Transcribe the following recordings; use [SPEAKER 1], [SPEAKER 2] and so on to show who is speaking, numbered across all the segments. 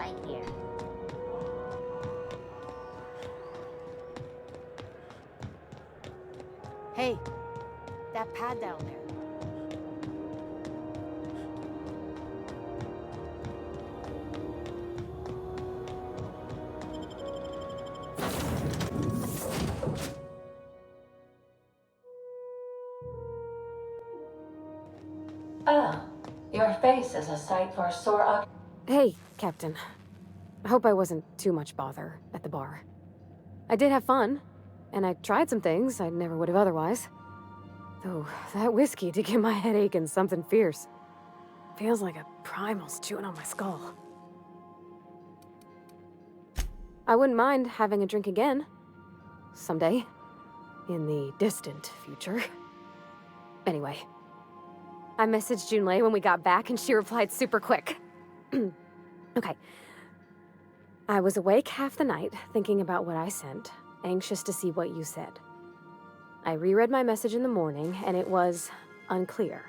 [SPEAKER 1] like here.
[SPEAKER 2] Hey, that pad down there.
[SPEAKER 3] Ah, your face is a sight for sore eye.
[SPEAKER 2] Hey, Captain. I hope I wasn't too much bother at the bar. I did have fun, and I tried some things I never would have otherwise. Though, that whiskey did get my head aching something fierce. Feels like a primal's chewing on my skull. I wouldn't mind having a drink again. Someday. In the distant future. Anyway. I messaged Junlei when we got back, and she replied super quick. Okay. I was awake half the night, thinking about what I sent, anxious to see what you said. I reread my message in the morning, and it was unclear.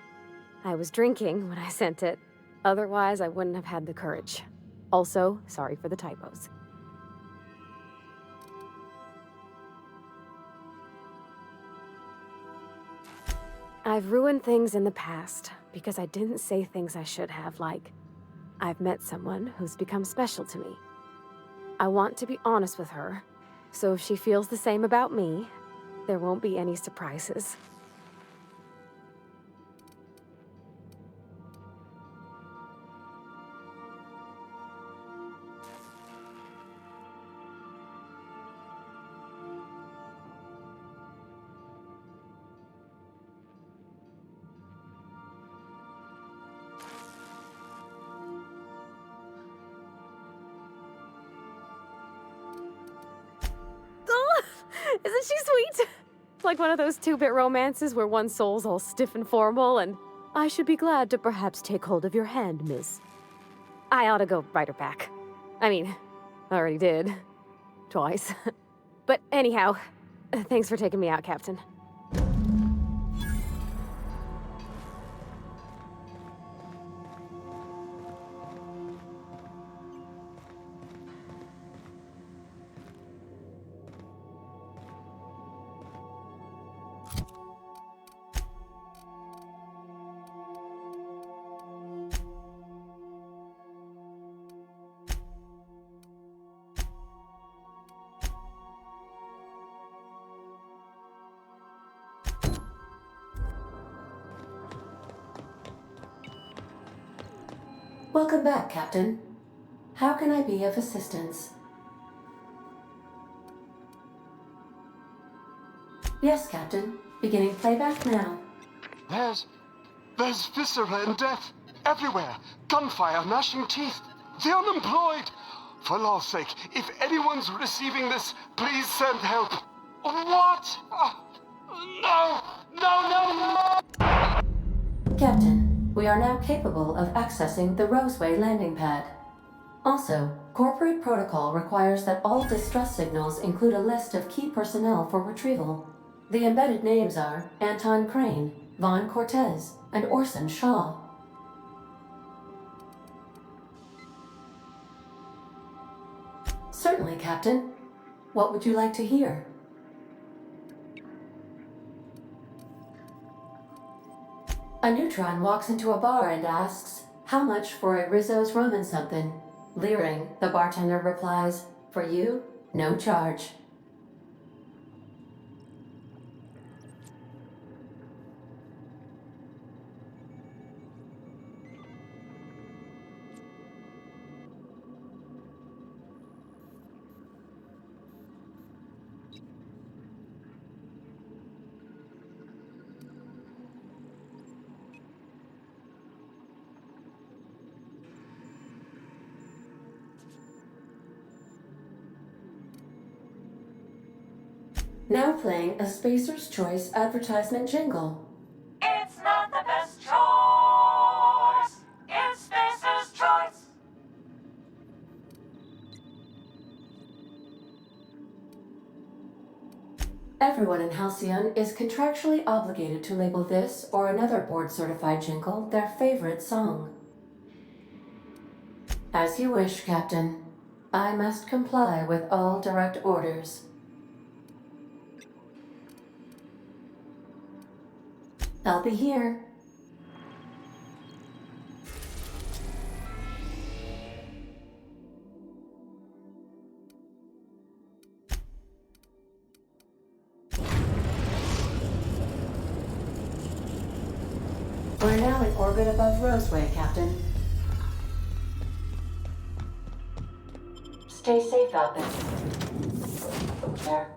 [SPEAKER 2] I was drinking when I sent it. Otherwise, I wouldn't have had the courage. Also, sorry for the typos. I've ruined things in the past because I didn't say things I should have, like, I've met someone who's become special to me. I want to be honest with her, so if she feels the same about me, there won't be any surprises. Isn't she sweet? Like one of those two-bit romances where one soul's all stiff and formal and, I should be glad to perhaps take hold of your hand, miss. I ought to go write her back. I mean, I already did. Twice. But anyhow, thanks for taking me out, Captain.
[SPEAKER 3] Welcome back, Captain. How can I be of assistance? Yes, Captain. Beginning playback now.
[SPEAKER 4] There's viscera and death everywhere. Gunfire, gnashing teeth. The unemployed. For law's sake, if anyone's receiving this, please send help. What? No! No, no, no!
[SPEAKER 3] Captain, we are now capable of accessing the Roseway landing pad. Also, corporate protocol requires that all distress signals include a list of key personnel for retrieval. The embedded names are Anton Crane, Vaughn Cortez, and Orson Shaw. Certainly, Captain. What would you like to hear? A neutron walks into a bar and asks, "How much for a Rizzo's rum and something?" Leering, the bartender replies, "For you, no charge." Now playing a Spacer's Choice advertisement jingle.
[SPEAKER 5] It's not the best choice. It's Spacer's Choice.
[SPEAKER 3] Everyone in Halcyon is contractually obligated to label this or another board-certified jingle their favorite song. As you wish, Captain. I must comply with all direct orders. I'll be here. We're now in orbit above Roseway, Captain. Stay safe out there. There.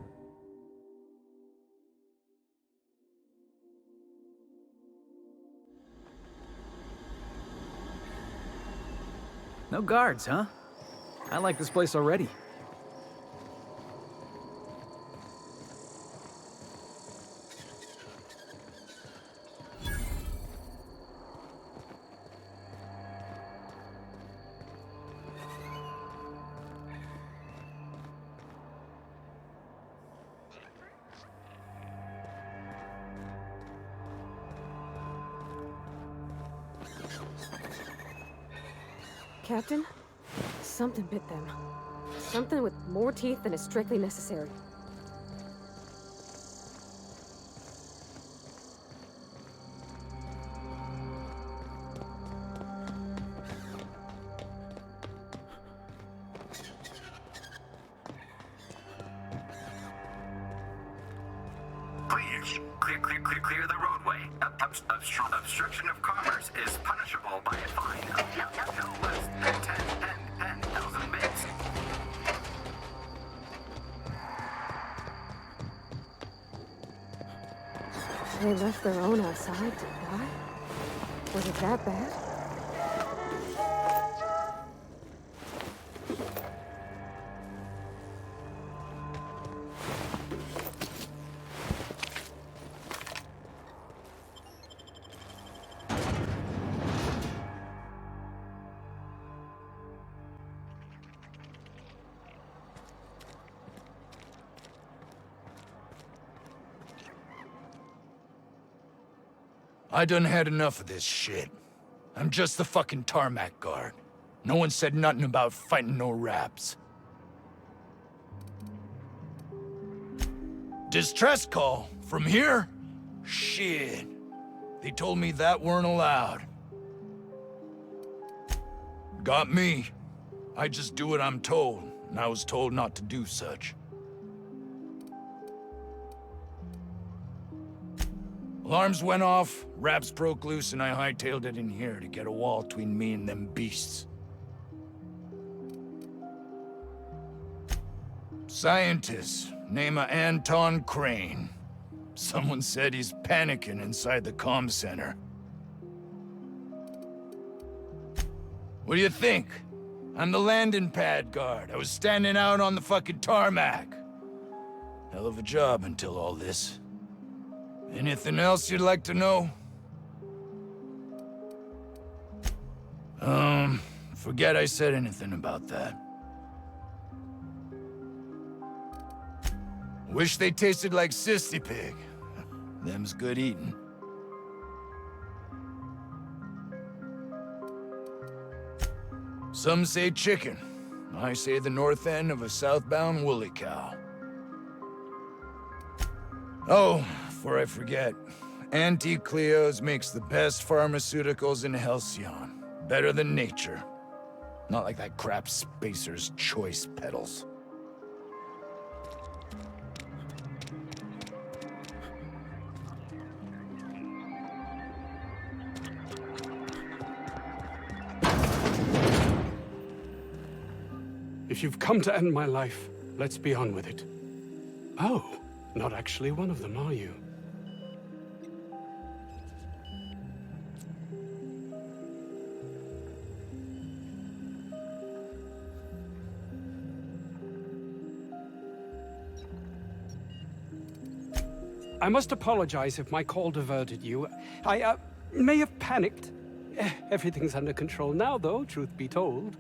[SPEAKER 1] No guards, huh? I like this place already.
[SPEAKER 2] Captain? Something bit them. Something with more teeth than is strictly necessary.
[SPEAKER 6] Please, clear the roadway. Obstruction of commerce is punishable by a fine of no less than 10,000 bits.
[SPEAKER 2] They left their own outside to die? Was it that bad?
[SPEAKER 7] I done had enough of this shit. I'm just the fucking tarmac guard. No one said nothing about fighting no raps. Distress call? From here? Shit. They told me that weren't allowed. Got me. I just do what I'm told, and I was told not to do such. Alarms went off, raps broke loose, and I hightailed it in here to get a wall between me and them beasts. Scientist, name of Anton Crane. Someone said he's panicking inside the comm center. What do you think? I'm the landing pad guard. I was standing out on the fucking tarmac. Hell of a job until all this. Anything else you'd like to know? Forget I said anything about that. Wish they tasted like Sissy Pig. Them's good eating. Some say chicken. I say the north end of a southbound woolly cow. Oh, before I forget, Auntie Cleo's makes the best pharmaceuticals in Halcyon. Better than nature. Not like that crap Spacer's Choice peddles.
[SPEAKER 8] If you've come to end my life, let's be on with it. Oh, not actually one of them, are you? I must apologize if my call diverted you. I may have panicked. Everything's under control now, though, truth be told.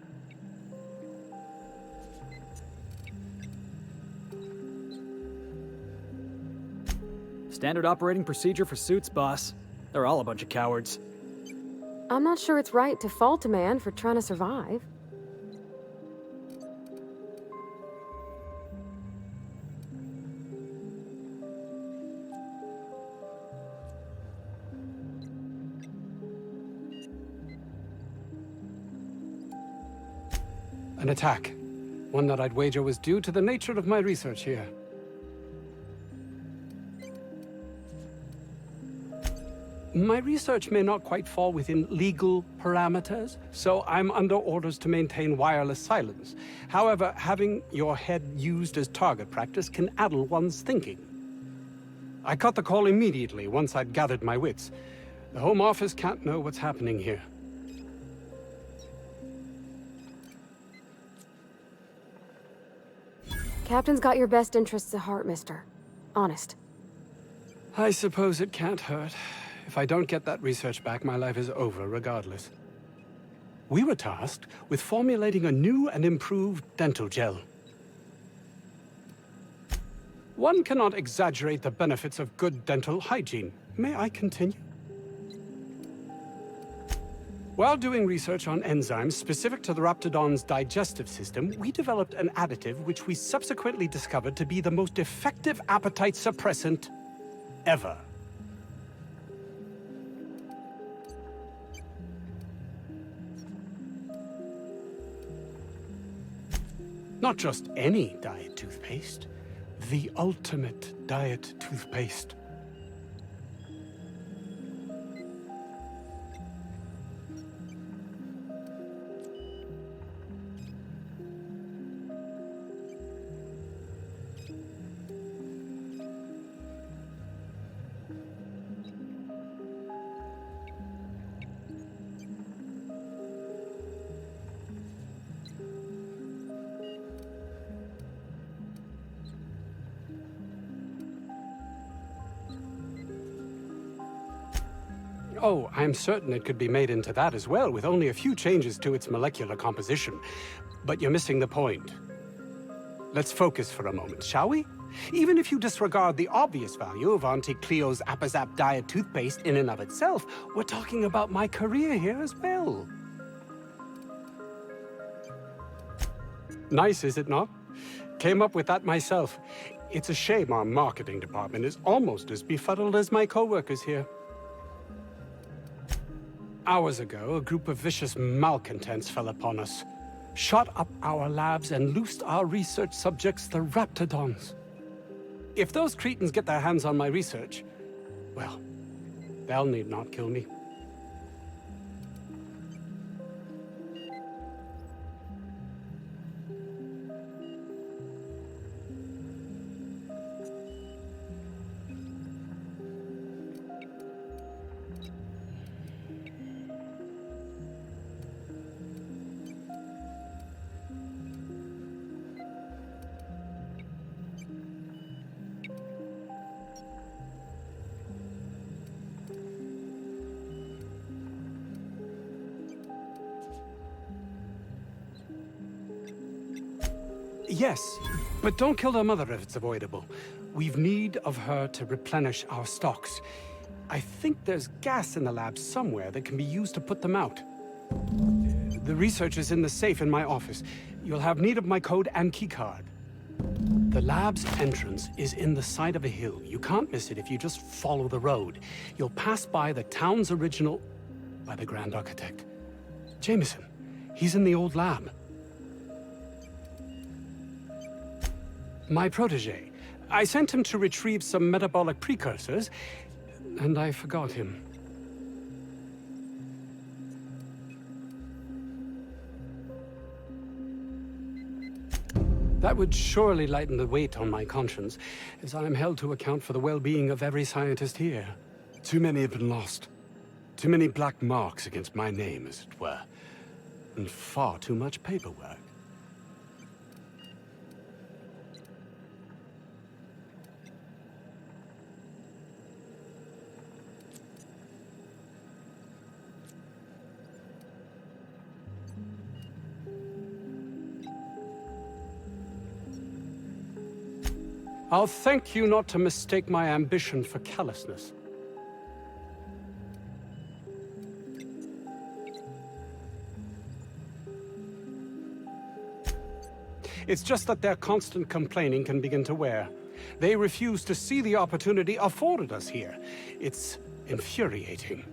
[SPEAKER 1] Standard operating procedure for suits, boss. They're all a bunch of cowards.
[SPEAKER 2] I'm not sure it's right to fault a man for trying to survive.
[SPEAKER 8] An attack. One that I'd wager was due to the nature of my research here. My research may not quite fall within legal parameters, so I'm under orders to maintain wireless silence. However, having your head used as target practice can addle one's thinking. I cut the call immediately once I'd gathered my wits. The Home Office can't know what's happening here.
[SPEAKER 2] Captain's got your best interests at heart, mister. Honest.
[SPEAKER 8] I suppose it can't hurt. If I don't get that research back, my life is over regardless. We were tasked with formulating a new and improved dental gel. One cannot exaggerate the benefits of good dental hygiene. May I continue? While doing research on enzymes specific to the Raptidon's digestive system, we developed an additive which we subsequently discovered to be the most effective appetite suppressant ever. Not just any diet toothpaste, the ultimate diet toothpaste. Oh, I'm certain it could be made into that as well, with only a few changes to its molecular composition. But you're missing the point. Let's focus for a moment, shall we? Even if you disregard the obvious value of Auntie Cleo's Appazap Diet toothpaste in and of itself, we're talking about my career here as well. Nice, is it not? Came up with that myself. It's a shame our marketing department is almost as befuddled as my co-workers here. Hours ago, a group of vicious malcontents fell upon us, shot up our labs and loosed our research subjects, the Raptidons. If those cretins get their hands on my research, well, they'll need not kill me. Yes, but don't kill their mother if it's avoidable. We've need of her to replenish our stocks. I think there's gas in the lab somewhere that can be used to put them out. The research is in the safe in my office. You'll have need of my code and keycard. The lab's entrance is in the side of a hill. You can't miss it if you just follow the road. You'll pass by the town's original... by the Grand Architect. Jameson. He's in the old lab. My protege. I sent him to retrieve some metabolic precursors, and I forgot him. That would surely lighten the weight on my conscience, as I am held to account for the well-being of every scientist here. Too many have been lost. Too many black marks against my name, as it were. And far too much paperwork. I'll thank you not to mistake my ambition for callousness. It's just that their constant complaining can begin to wear. They refuse to see the opportunity afforded us here. It's infuriating.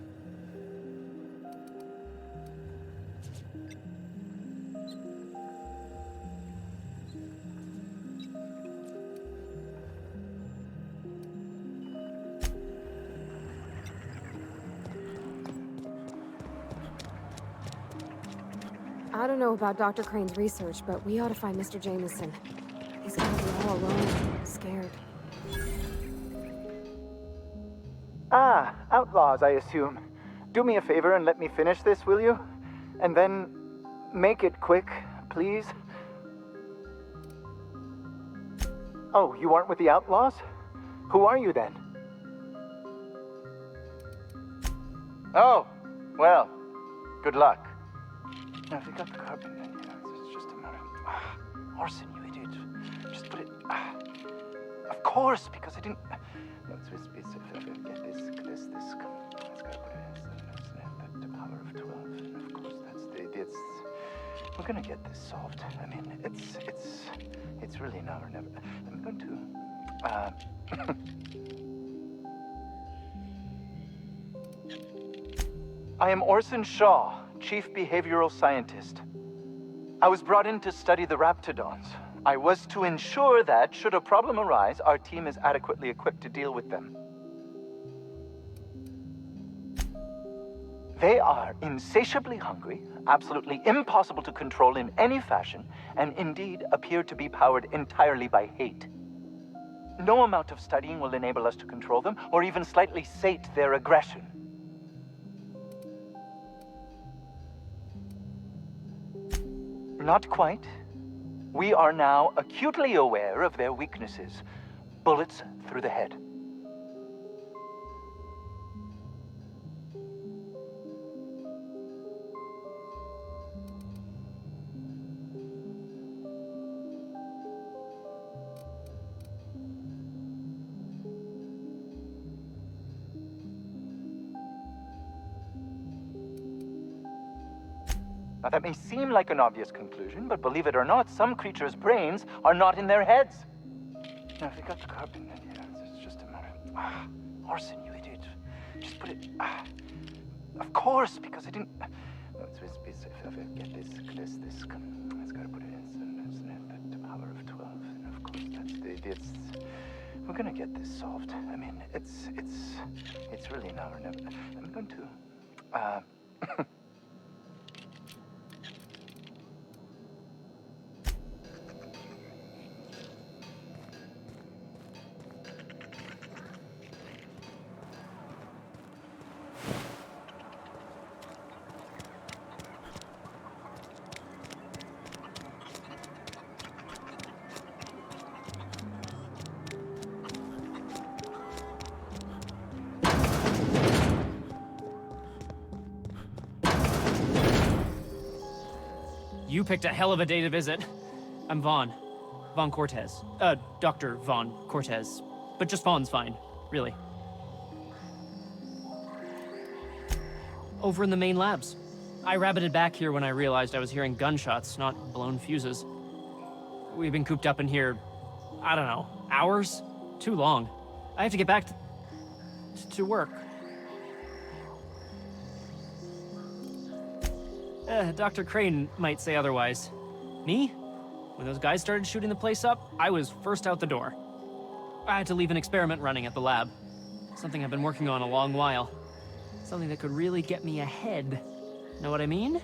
[SPEAKER 2] I don't know about Dr. Crane's research, but we ought to find Mr. Jameson. He's gonna be all alone, scared.
[SPEAKER 9] Ah, outlaws, I assume. Do me a favor and let me finish this, will you? And then make it quick, please. Oh, you aren't with the outlaws? Who are you then? Oh, well, good luck. Now, if you got the carbon in here, it's just a matter of... Orson, you idiot. Just put it... Of course, because I didn't... No, it's this, it's gotta put it in the power of 12. And of course, it's... We're gonna get this solved. I mean, it's really now or never. I'm going to... I am Orson Shaw, Chief Behavioral Scientist. I was brought in to study the Raptidons. I was to ensure that, should a problem arise, our team is adequately equipped to deal with them. They are insatiably hungry, absolutely impossible to control in any fashion, and indeed appear to be powered entirely by hate. No amount of studying will enable us to control them, or even slightly sate their aggression. Not quite. We are now acutely aware of their weaknesses. Bullets through the head. Now, that may seem like an obvious conclusion, but believe it or not, some creatures' brains are not in their heads. Now, if you got the carbon in here, it's just a matter of... Orson, you idiot. Just put it... Of course, because I didn't... No, it's get this... It's gotta put it in the power of 12. And of course, it's... We're gonna get this solved. I mean, it's really now or never. I'm going to...
[SPEAKER 10] You picked a hell of a day to visit. I'm Vaughn. Vaughn Cortez. Dr. Vaughn Cortez. But just Vaughn's fine, really. Over in the main labs. I rabbited back here when I realized I was hearing gunshots, not blown fuses. We've been cooped up in here, I don't know, hours? Too long. I have to get back to work. Dr. Crane might say otherwise. Me? When those guys started shooting the place up, I was first out the door. I had to leave an experiment running at the lab. Something I've been working on a long while. Something that could really get me ahead. Know what I mean?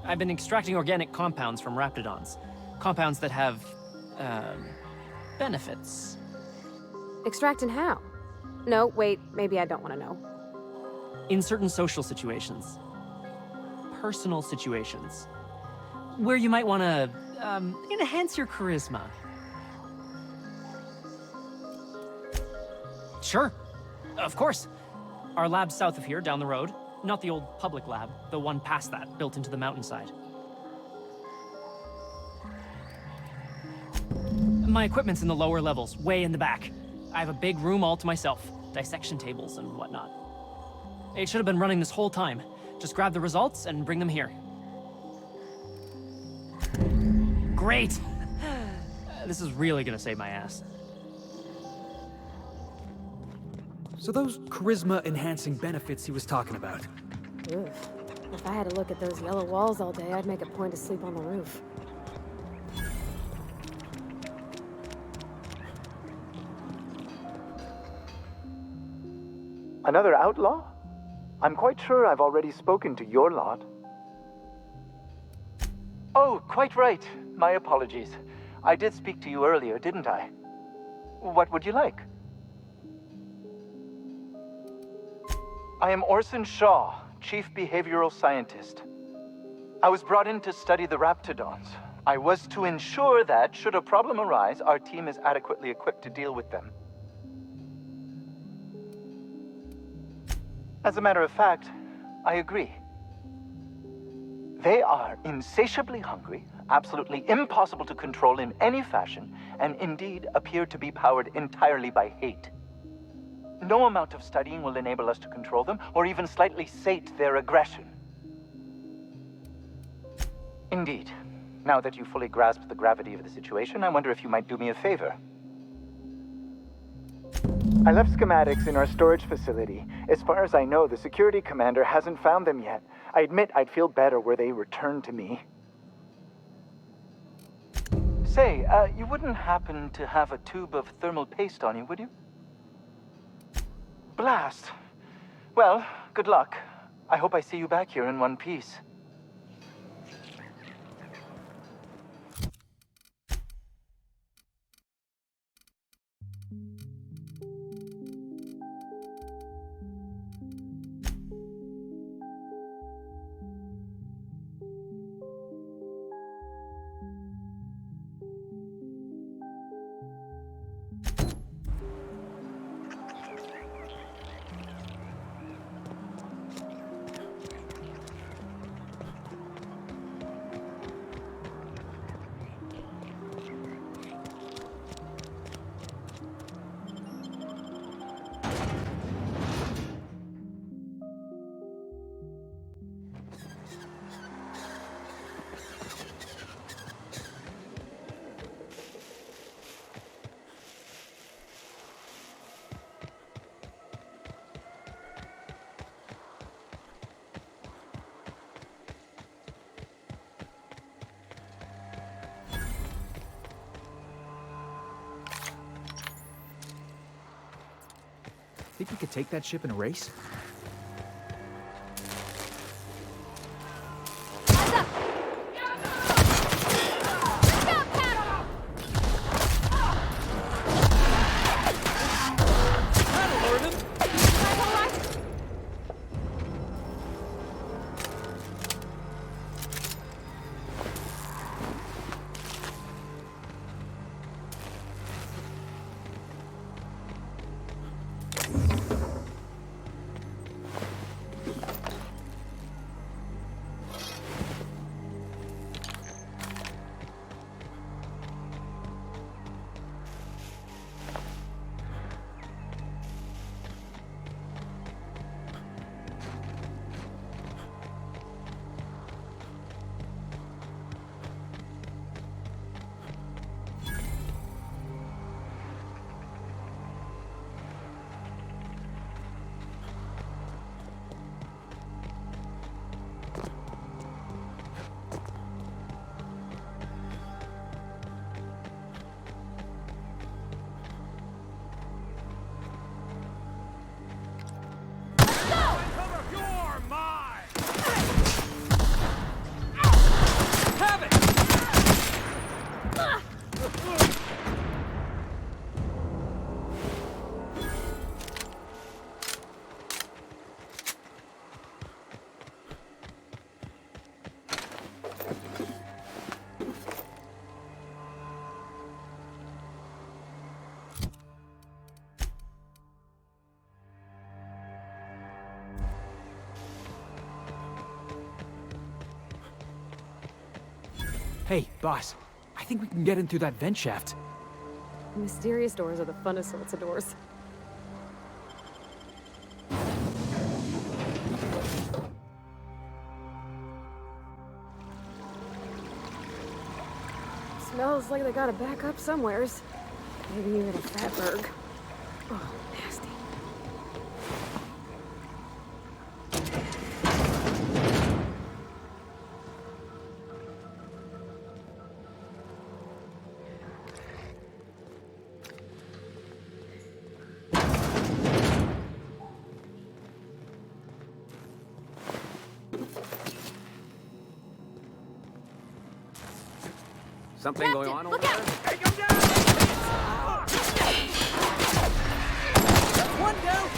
[SPEAKER 10] I've been extracting organic compounds from Raptidons. Compounds that have, benefits.
[SPEAKER 2] Extracting how? No, wait, maybe I don't want to know.
[SPEAKER 10] In certain social situations. Personal situations. Where you might want to, enhance your charisma. Sure. Of course. Our lab's south of here, down the road. Not the old public lab, the one past that, built into the mountainside. My equipment's in the lower levels, way in the back. I have a big room all to myself. Dissection tables and whatnot. It should have been running this whole time. Just grab the results and bring them here. Great! This is really gonna save my ass.
[SPEAKER 1] So those charisma-enhancing benefits he was talking about.
[SPEAKER 2] Ugh. If I had to look at those yellow walls all day, I'd make a point to sleep on the roof.
[SPEAKER 9] Another outlaw? I'm quite sure I've already spoken to your lot. Oh, quite right. My apologies. I did speak to you earlier, didn't I? What would you like? I am Orson Shaw, Chief Behavioral Scientist. I was brought in to study the Raptidons. I was to ensure that, should a problem arise, our team is adequately equipped to deal with them. As a matter of fact, I agree. They are insatiably hungry, absolutely impossible to control in any fashion, and indeed appear to be powered entirely by hate. No amount of studying will enable us to control them, or even slightly sate their aggression. Indeed. Now that you fully grasp the gravity of the situation, I wonder if you might do me a favor. I left schematics in our storage facility. As far as I know, the security commander hasn't found them yet. I admit I'd feel better were they returned to me. Say, you wouldn't happen to have a tube of thermal paste on you, would you? Blast. Well, good luck. I hope I see you back here in one piece.
[SPEAKER 1] Think we could take that ship in a race? Hey, boss. I think we can get in through that vent shaft.
[SPEAKER 2] Mysterious doors are the funnest sorts of doors. Smells like they got a backup somewheres. Maybe even a fatberg. Oh, nasty.
[SPEAKER 1] Something going on over
[SPEAKER 2] look out!
[SPEAKER 1] there? Hey, go down! That's one down!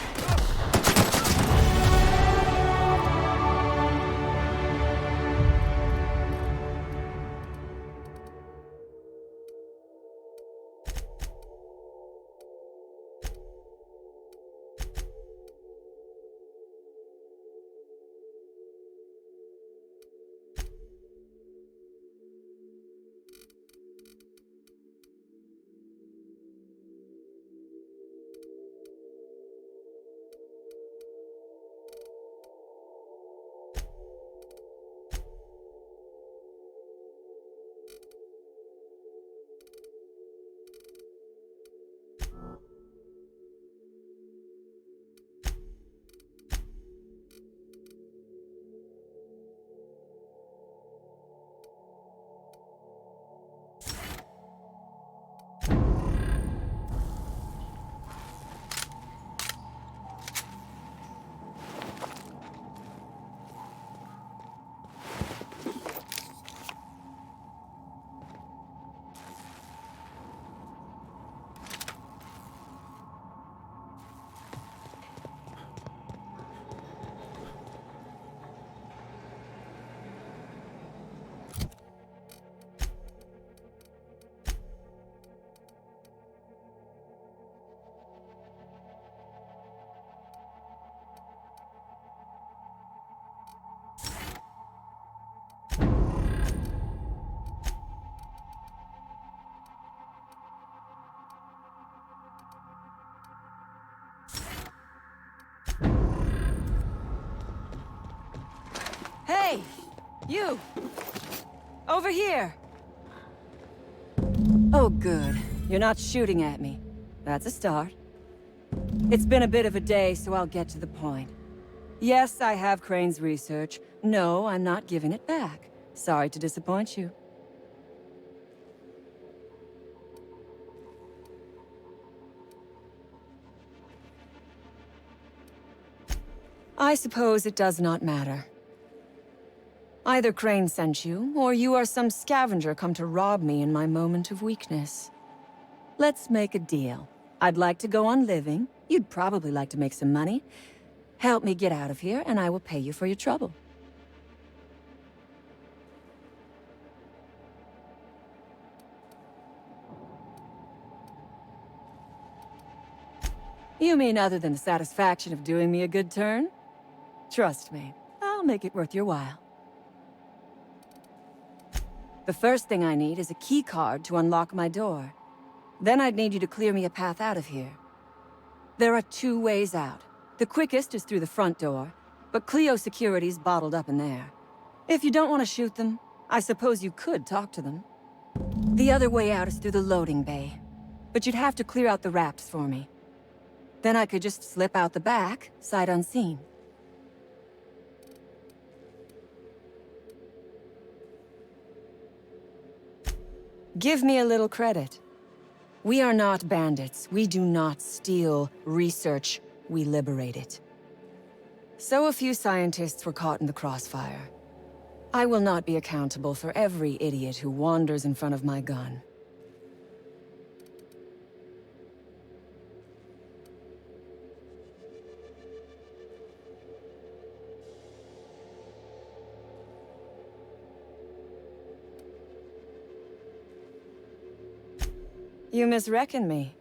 [SPEAKER 11] Hey! You! Over here! Oh, good. You're not shooting at me. That's a start. It's been a bit of a day, so I'll get to the point. Yes, I have Crane's research. No, I'm not giving it back. Sorry to disappoint you. I suppose it does not matter. Either Crane sent you, or you are some scavenger come to rob me in my moment of weakness. Let's make a deal. I'd like to go on living. You'd probably like to make some money. Help me get out of here, and I will pay you for your trouble. You mean other than the satisfaction of doing me a good turn? Trust me, I'll make it worth your while. The first thing I need is a key card to unlock my door. Then I'd need you to clear me a path out of here. There are 2 ways out. The quickest is through the front door, but Cleo Security's bottled up in there. If you don't want to shoot them, I suppose you could talk to them. The other way out is through the loading bay, but you'd have to clear out the rafts for me. Then I could just slip out the back, sight unseen. Give me a little credit. We are not bandits. We do not steal research. We liberate it. So a few scientists were caught in the crossfire. I will not be accountable for every idiot who wanders in front of my gun. You misreckon me.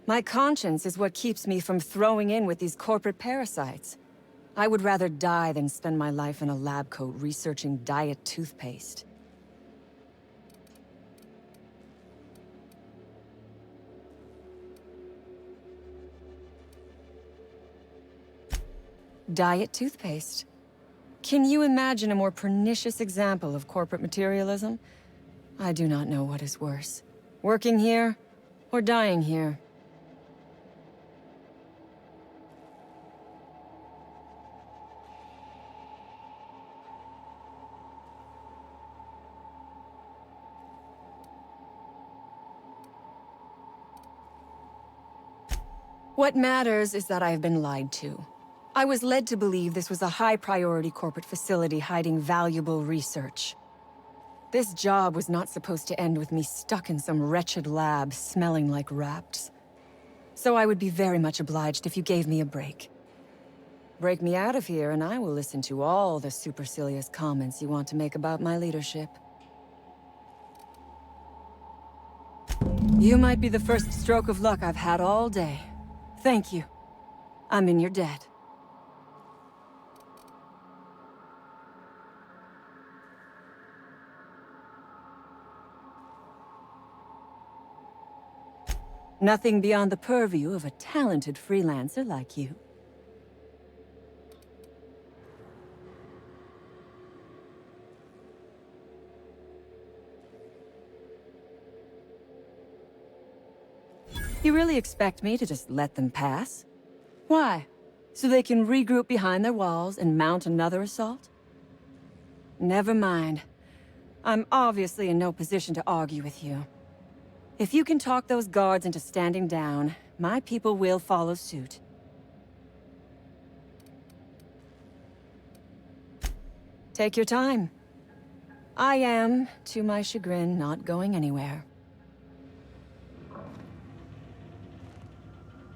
[SPEAKER 11] My conscience is what keeps me from throwing in with these corporate parasites. I would rather die than spend my life in a lab coat researching diet toothpaste. Diet toothpaste. Can you imagine a more pernicious example of corporate materialism? I do not know what is worse. Working here, or dying here. What matters is that I have been lied to. I was led to believe this was a high-priority corporate facility hiding valuable research. This job was not supposed to end with me stuck in some wretched lab smelling like rats. So I would be very much obliged if you gave me a break. Break me out of here and I will listen to all the supercilious comments you want to make about my leadership. You might be the first stroke of luck I've had all day. Thank you. I'm in your debt. Nothing beyond the purview of a talented freelancer like you. You really expect me to just let them pass? Why? So they can regroup behind their walls and mount another assault? Never mind. I'm obviously in no position to argue with you. If you can talk those guards into standing down, my people will follow suit. Take your time. I am, to my chagrin, not going anywhere.